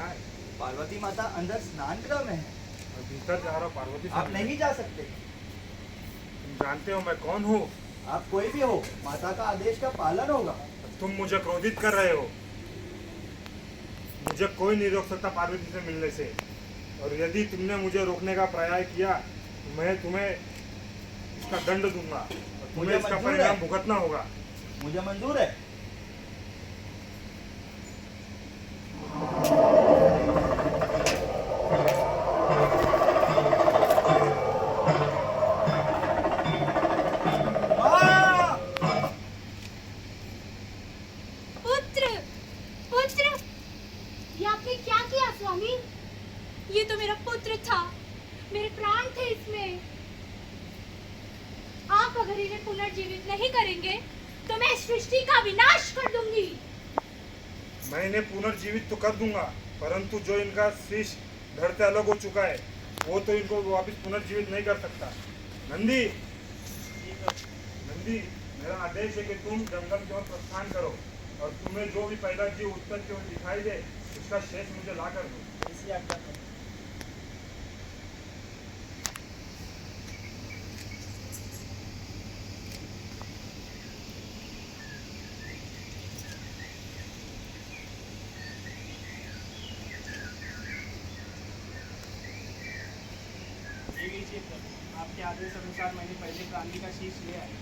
कहाँ है? पार्वती माता अंदर स्नान गृह में है। मैं भीतर जा रहा हूँ पार्वती से आप मिलने। नहीं जा सकते। तुम जानते हो मैं कौन हूँ? आप कोई भी हो, माता का आदेश का पालन होगा। तुम मुझे क्रोधित कर रहे हो। मुझे कोई नहीं रोक सकता पार्वती से मिलने से, और यदि तुमने मुझे रोकने का प्रयास किया तो मैं तुम्हें इसका दंड दूंगा और तुम्हें मुझे इसका मंजूर परिणाम है। भुगतना होगा। मुझे मंजूर है। पुत्र, पुत्र, ये आपने क्या किया स्वामी? ये तो मेरा पुत्र था, मेरे प्राण थे इसमें। आप अगर इन्हें पुनर्जीवित नहीं करेंगे तो मैं इस सृष्टि का विनाश कर दूंगी। मैं इन्हें पुनर्जीवित तो कर दूंगा, परंतु जो इनका शीश धड़ से अलग हो चुका है वो तो इनको वापस पुनर्जीवित नहीं कर सकता। नंदी, नंदी, मेरा आदेश है कि तुम जंगल की ओर प्रस्थान करो और तुम्हें जो भी पहला जीव उत्तर की ओर दिखाई दे उसका शेष मुझे ला कर दो। इसी आज्ञा करो। ये लीजिए प्रभु, आपके आदेश अनुसार मैंने पहले प्राणी का शीश ले आया।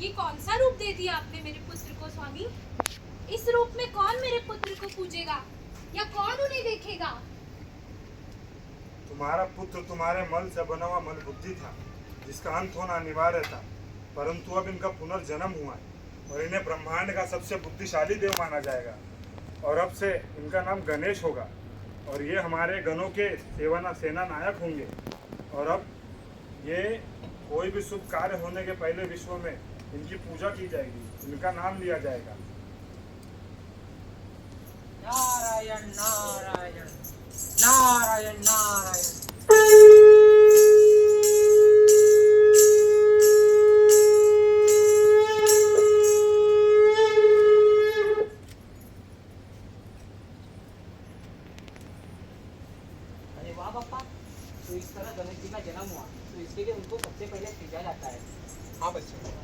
ये कौन सा रूप दे दिया आपने मेरे पुत्र को स्वामी? इस रूप में कौन मेरे पुत्र को पूजेगा या कौन उन्हें देखेगा? तुम्हारा पुत्र तुम्हारे मल से बना हुआ मल बुद्धि था जिसका अंत होना अनिवार्य था, परंतु अब इनका पुनर्जन्म हुआ है और इन्हें ब्रह्मांड का सबसे बुद्धिशाली देव माना जाएगा। और अब से इनका नाम गणेश होगा और ये हमारे गणों के सेना नायक होंगे। और अब ये कोई भी शुभ कार्य होने के पहले विश्व में इनकी पूजा की जाएगी, इनका नाम लिया जाएगा। नारायण नारायण नारायण नारायण। अरे वाह बापा, तो इस तरह गणेश जी का जन्म हुआ तो इसके लिए उनको सबसे पहले पूजा जाता है। हाँ बच्चे,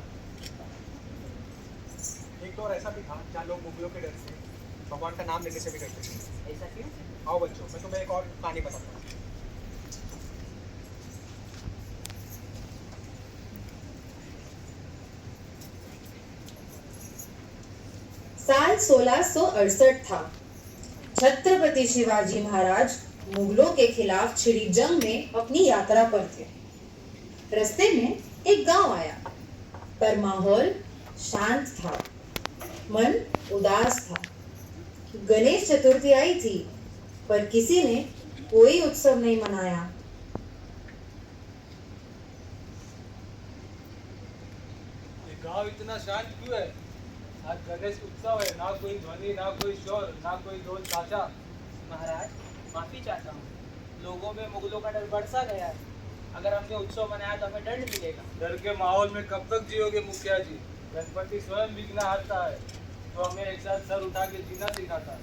एक तो और ऐसा भी था जहाँ लोग मुगलों के डर से भगवान का नाम लेने से भी डरते थे। ऐसा क्यों? आओ बच्चों, मैं तुम्हें एक और कहानी बताता हूँ। साल 1668 था। छत्रपति शिवाजी महाराज मुगलों के खिलाफ छिड़ी जंग में अपनी यात्रा पर थे। रास्ते में एक गांव आया, पर माहौल शांत था, मन उदास था। गणेश चतुर्थी आई थी, पर किसी ने कोई उत्सव नहीं मनाया। ये गांव इतना शांत क्यों है? आज गणेश उत्सव है, ना कोई ध्वनि, ना कोई शोर, ना कोई ढोल ताशा। महाराज, माफी चाहता हूँ, लोगों में मुगलों का डर बढ़ सा गया है। अगर हमने उत्सव मनाया तो हमें दंड मिलेगा। डर के माहौल में कब तक जियोगे मुखिया जी? गणपति स्वयं विघ्न हारता है तो हमें एक साथ सर उठा के जीना सिखाता है।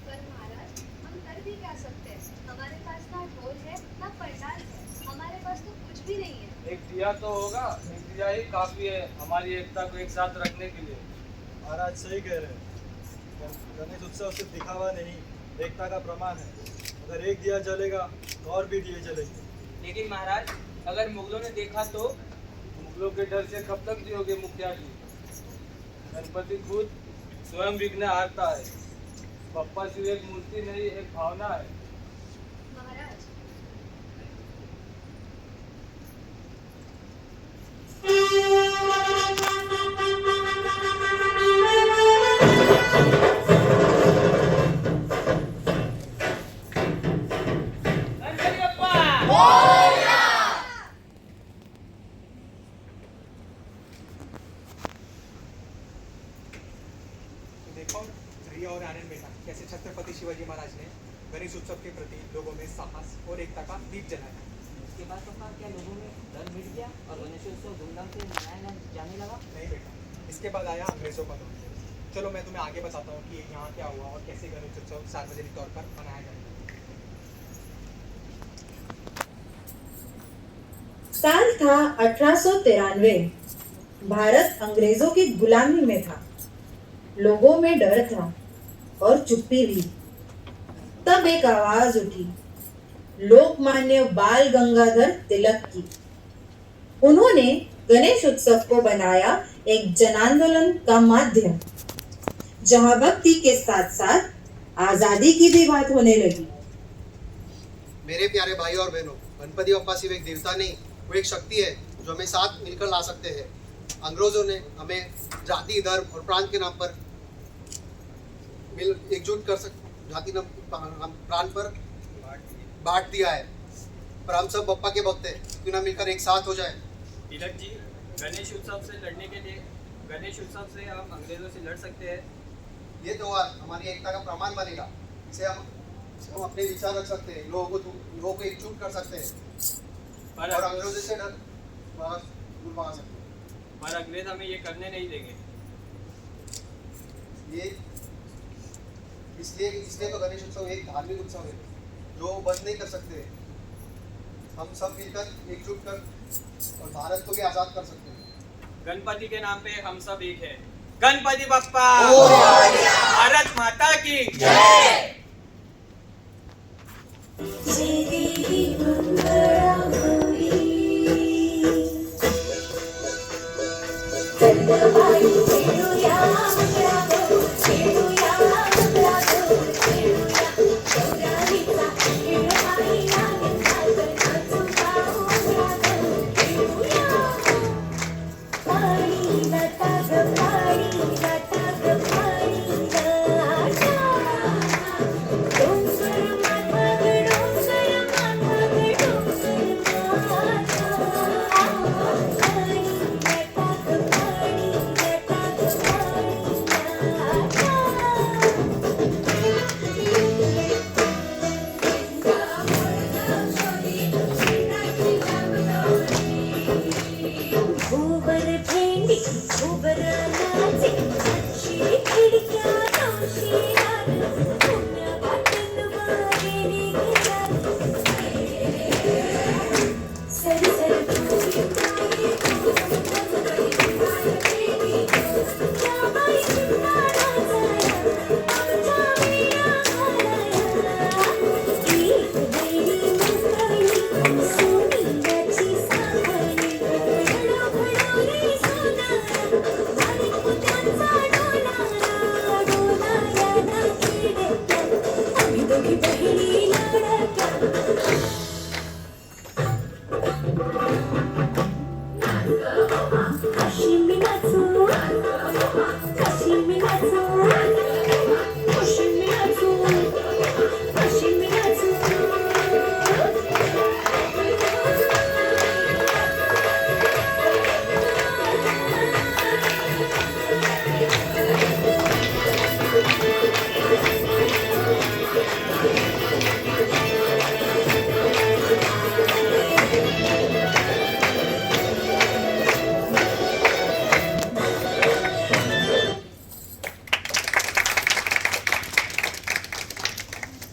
पर महाराज, हम कर भी क्या सकते हैं? हमारे पास ना ढोल है ना पंडाल है, हमारे पास तो कुछ भी नहीं है। एक दिया तो होगा, एक दिया ही काफी है हमारी एकता को एक साथ रखने के लिए। महाराज सही कह रहे हैं। गणेश उत्सव सिर्फ दिखावा नहीं, एकता का प्रमाण है। अगर एक दिया जलेगा तो और भी दिए जलेंगे। लेकिन महाराज, अगर मुगलों ने देखा तो? मुगलों के डर से कब तक जियोगे मुखिया जी? गणपति खुद स्वयं विघ्न हारता है। बप्पा सिर्फ एक मूर्ति नहीं, एक भावना है। महाराज, गणपति बप्पा! साहस और एकता का दीप जलाया। इसके बाद पापा क्या लोगों में डर मिट गया और गणेशोत्सव धूमधाम से मनाया जाने लगा? नहीं बेटा, इसके बाद आया अंग्रेजों का दौर। चलो मैं तुम्हें आगे बताता हूँ कि यहाँ क्या हुआ और कैसे गणेश उत्सव सार्वजनिक तौर पर मनाया जाएगा। साल था 1893। भारत अंग्रेजों की गुलामी में था। लोगों में डर था और चुप्पी भी। तब एक आवाज उठी, लोकमान्य बाल गंगाधर तिलक की। उन्होंने गणेश उत्सव को बनाया एक जनांदोलन का माध्यम, जहां भक्ति के साथ साथ आजादी की भी बात होने लगी। मेरे प्यारे भाई और बहनों, गणपति बप्पा सिर्फ एक देवता नहीं, वो एक शक्ति है जो हमें साथ मिलकर ला सकते हैं। अंग्रेजों ने हमें जाति, धर्म और प्रांत के नाम पर एकजुट कर जाति प्रांत पर बांट दिया है, पर हम सब बप्पा के भक्त हैं। क्यों ना मिलकर एक साथ हो जाए। तिलक जी, गणेश उत्सव से लड़ने के लिए गणेश उत्सव से हम अंग्रेजों से लड़ सकते हैं। ये त्योहार हमारी एकता का प्रमाण बनेगा। इसे हम अपने विचार रख सकते हैं, लोगों को एकजुट कर सकते हैं और अंग्रेजों से डर दूर भगा सकते हैं। पर अंग्रेज हमें ये करने नहीं देंगे। ये इसलिए तो गणेश उत्सव एक धार्मिक उत्सव है जो बंद नहीं कर सकते। हम सब मिलकर एकजुट कर और भारत को भी आजाद कर सकते हैं। गणपति के नाम पे हम सब एक है। गणपति बप्पा, भारत माता की जय।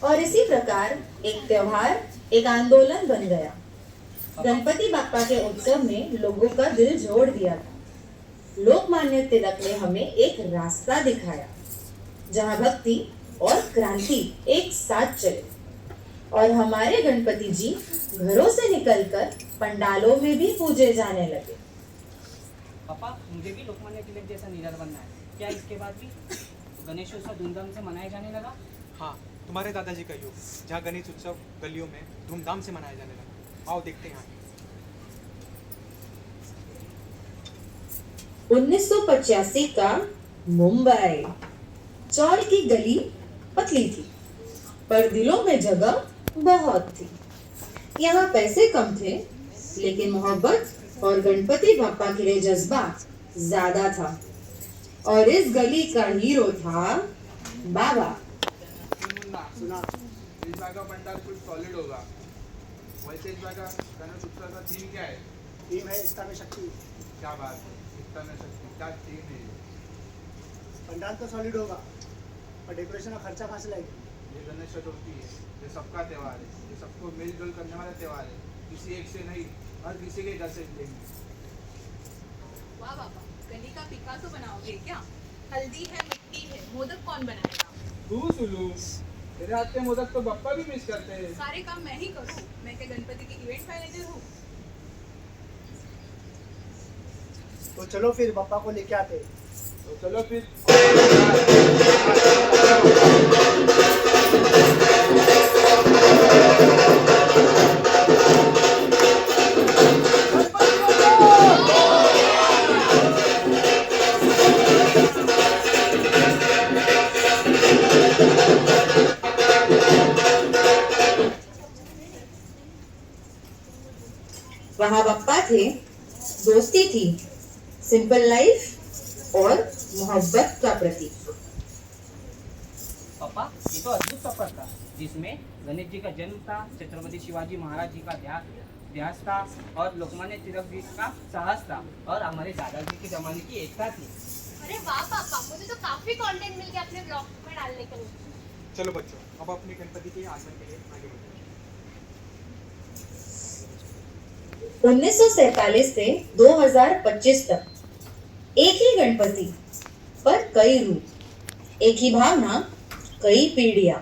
और इसी प्रकार एक त्योहार एक आंदोलन बन गया। गणपति बाप्पा के उत्सव ने लोगों का दिल जोड़ दिया था। लोकमान्य तिलक ने हमें एक रास्ता दिखाया जहां भक्ति और क्रांति एक साथ चले, और हमारे गणपति जी घरों से निकलकर पंडालों में भी पूजे जाने लगे। पापा, मुझे भी लोकमान्य तिलक जैसा लीडर बनना है। क्या इसके बाद भी गणेश उत्सव धूमधाम से मनाया जाने लगा? हाँ, तुम्हारे दादाजी का युग, जहाँ गणेश उत्सव गलियों में धूमधाम से मनाया जाने लगा। आओ देखते हैं। 1985 का मुंबई। चौड़ की गली पतली थी, पर दिलों में जगह बहुत थी। यहाँ पैसे कम थे, लेकिन मोहब्बत और गणपति बाप्पा के लिए जज्बा ज्यादा था। और इस गली का हीरो था बाबा। सुना, इस बार का पंडाल कुछ सॉलिड होगा। वैसे इस बार का गणेश उत्सव का थीम क्या है? टीम है एकता में शक्ति। क्या बात है, एकता में शक्ति, क्या थीम है ये? पंडाल तो सॉलिड होगा, पर डेकोरेशन का खर्चा कहाँ से लाएंगे? ये गणेश चतुर्थी है, ये सबका त्यौहार है, ये सबको मिलजुल करने वाला त्यौहार है। किसी एक से नहीं, हर किसी के घर से लेंगे। वाह बाबा, गली का पिकासो बनाओगे क्या? हल्दी है, मिट्टी है, मोदक कौन बनाएगा? तू सुलू, तेरे हाथ के मोदक तो बप्पा भी मिस करते हैं। सारे काम मैं ही करूँ? मैं क्या गणपति की इवेंट मैनेजर हूँ? तो चलो फिर बप्पा को लेके आते हैं। तो चलो फिर। वहाँ बप्पा थे, दोस्ती थी, सिंपल लाइफ और मोहब्बत का प्रतीक। पापा, ये तो अद्भुत सफर था जिसमें गणेश जी का जन्म था, छत्रपति शिवाजी महाराज जी का ध्यास था और लोकमान्य तिलक जी का साहस था और हमारे दादाजी के जमाने की एकता थी। अरे वाह पापा, मुझे तो काफी कंटेंट मिल गया अपने ब्लॉग में डालने के लिए। चलो बच्चों, अब अपने गणपति के आगमन के लिए आगे बढ़ते हैं। 1947 से 2025 तक एक ही गणपति पर कई रूप, एक ही भावना, कई पीढ़ियां।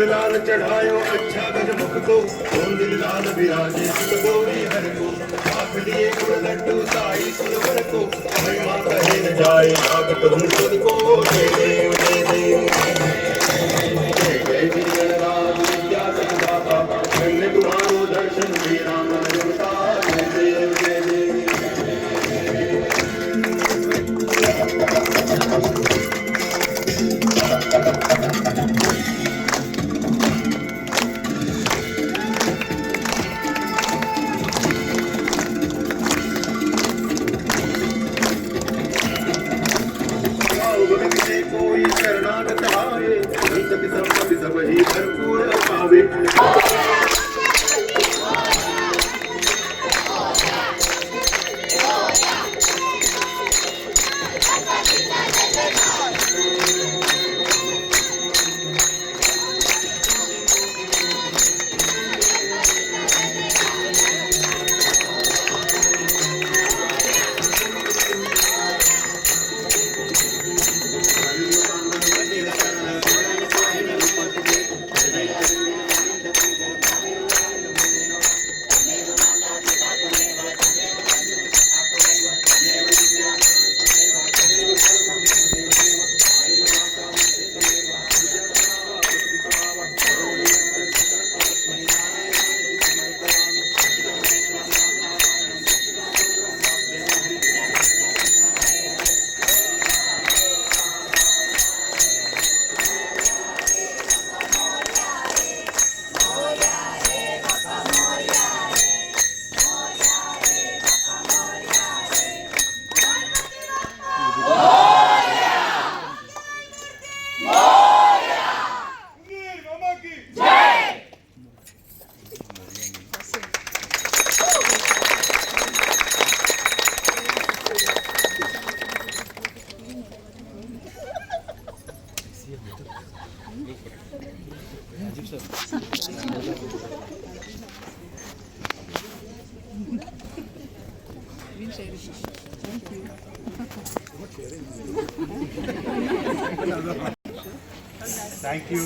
लाल चढ़ायो अच्छा गज मुख को, लाल विराजे सुत गौरी हर को, आँख लिए गुड़ लड्डू साई सुरवर को, महिमा कहे न जाए भगत उन खुद को, जय देव जय देव जय जय श्री गणराज विद्या सदाता, मैंने तुम्हारो दर्शन मेरा मन रुता, जय देव जय देव। कोई शरणागत आए, सब ही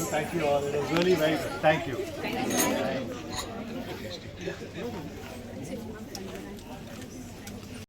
Thank you all. It was really very good. Thank you.